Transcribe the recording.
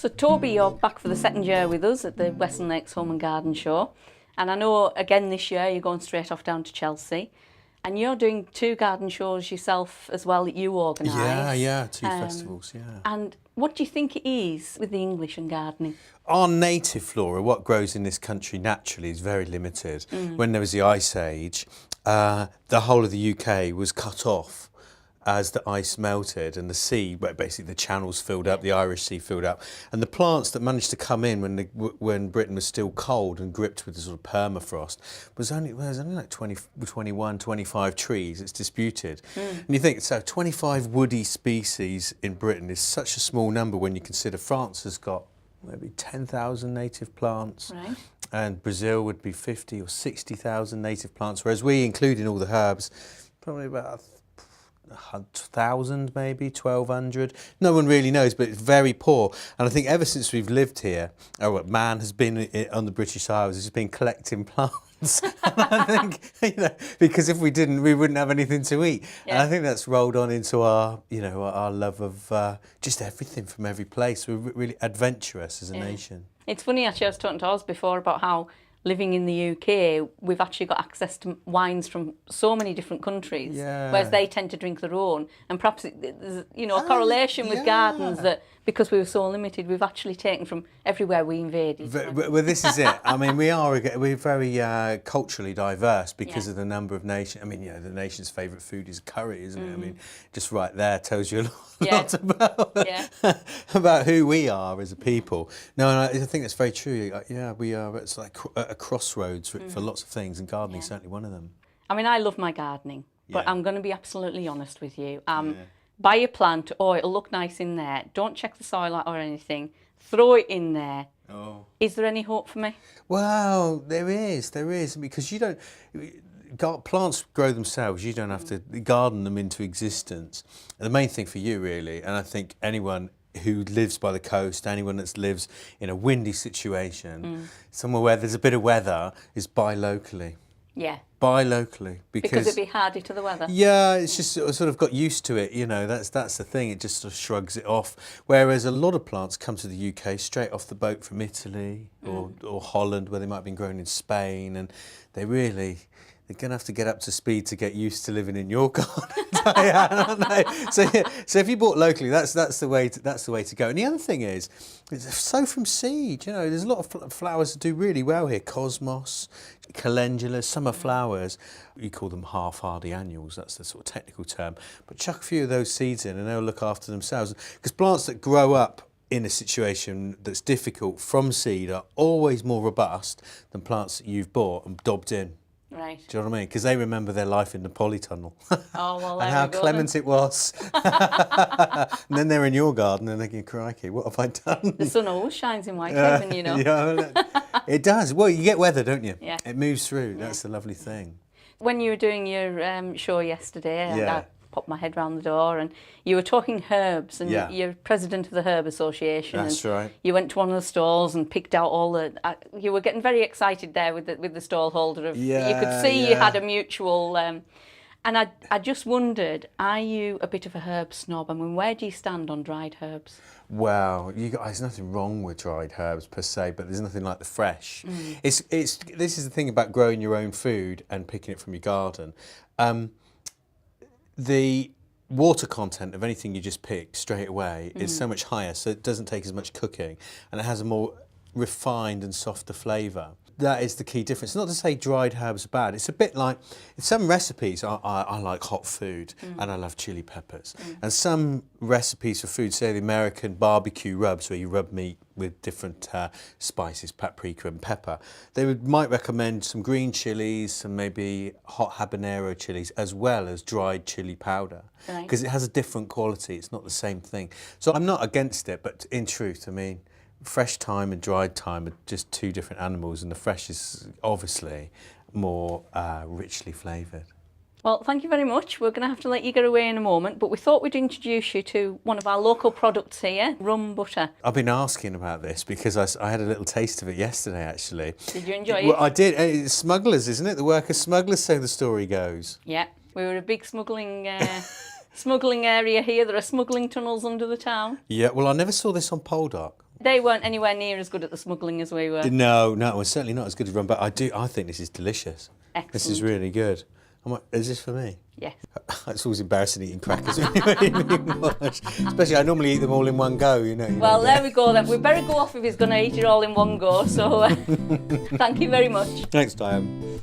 So Toby, you're back for the second year with us at the Western Lakes Home and Garden Show. And I know again this year you're going straight off down to Chelsea. And you're doing two garden shows yourself as well that you organise. Yeah, two festivals, yeah. And what do you think it is with the English and gardening? Our native flora, what grows in this country naturally, is very limited. When there was the Ice Age, the whole of the UK was cut off as the ice melted and the sea, where basically the channels filled up, the Irish Sea filled up, and the plants that managed to come in when Britain was still cold and gripped with the sort of permafrost was only like 21, 25 trees. It's disputed. And you think, so 25 woody species in Britain is such a small number when you consider France has got maybe 10,000 native plants. Right. And Brazil would be 50 or 60,000 native plants, whereas we, including all the herbs, probably about 1,000 maybe, 1,200. No one really knows, but it's very poor. And I think ever since we've lived here, man has been on the British Isles, has been collecting plants. And I think, because if we didn't, we wouldn't have anything to eat. Yeah. And I think that's rolled on into our, our love of just everything from every place. We're really adventurous as a nation. It's funny, actually, I was talking to Oz before about how living in the UK, we've actually got access to wines from so many different countries, whereas they tend to drink their own. And perhaps there's, a correlation with gardens that because we were so limited, we've actually taken from everywhere we invaded. Well, this is it. I mean, we're very culturally diverse because of the number of nations. I mean, the nation's favourite food is curry, isn't it? I mean, just right there tells you a lot about who we are as a people. No, and I think that's very true. We are. It's like a crossroads for lots of things, and gardening is certainly one of them. I mean, I love my gardening, but I'm going to be absolutely honest with you. Buy a plant, it'll look nice in there. Don't check the soil out or anything. Throw it in there. Oh. Is there any hope for me? Well, there is, because you don't. Plants grow themselves. You don't have to garden them into existence. And the main thing for you, really, and I think anyone who lives by the coast, anyone that lives in a windy situation, somewhere where there's a bit of weather, is buy locally. Yeah. Buy locally because it'd be hardy to the weather. Yeah, it's just sort of got used to it. That's the thing. It just sort of shrugs it off. Whereas a lot of plants come to the UK straight off the boat from Italy or Holland, where they might have been grown in Spain, and they're going to have to get up to speed to get used to living in your garden, Dianne, aren't they? So if you bought locally, that's the way to go. And the other thing is, sow from seed. There's a lot of flowers that do really well here. Cosmos, calendulas, summer flowers. We call them half-hardy annuals. That's the sort of technical term. But chuck a few of those seeds in, and they'll look after themselves. Because plants that grow up in a situation that's difficult from seed are always more robust than plants that you've bought and dobbed in. Right. Do you know what I mean? Because they remember their life in the polytunnel. Oh, well, and how clement it was. And then they're in your garden and they go, crikey, what have I done? The sun always shines in Whitehaven, It does. Well, you get weather, don't you? Yeah. It moves through. That's the lovely thing. When you were doing your show yesterday, I popped my head round the door and you were talking herbs, and you're president of the Herb Association. That's right. You went to one of the stalls and picked out all the. You were getting very excited there with the stall holder. You could see you had a mutual. And I just wondered, are you a bit of a herb snob? I mean, where do you stand on dried herbs? Well, there's nothing wrong with dried herbs per se, but there's nothing like the fresh. This is the thing about growing your own food and picking it from your garden. The water content of anything you just pick straight away is so much higher, so it doesn't take as much cooking, and it has a more refined and softer flavour. That is the key difference. Not to say dried herbs are bad. It's a bit like, in some recipes, I like hot food and I love chili peppers. And some recipes for food, say the American barbecue rubs, where you rub meat with different spices, paprika and pepper, they might recommend some green chilies, some maybe hot habanero chilies, as well as dried chili powder, because it has a different quality. It's not the same thing. So I'm not against it, but in truth, I mean, fresh thyme and dried thyme are just two different animals, and the fresh is obviously more richly flavoured. Well, thank you very much. We're going to have to let you get away in a moment, but we thought we'd introduce you to one of our local products here, rum butter. I've been asking about this because I had a little taste of it yesterday, actually. Did you enjoy it? Well, I did. It's smugglers, isn't it? The work of smugglers, so the story goes. Yeah, we were a big smuggling smuggling area here. There are smuggling tunnels under the town. Yeah, well, I never saw this on Poldark. they weren't anywhere near as good at the smuggling as we were. No, it was certainly not as good as rum, but I think this is delicious. Excellent. This is really good. Is this for me? Yes. It's always embarrassing eating crackers when you eat much. Especially I normally eat them all in one go, you know. Well, there we go then. We better go off if he's going to eat it all in one go. So thank you very much. Thanks, Dianne.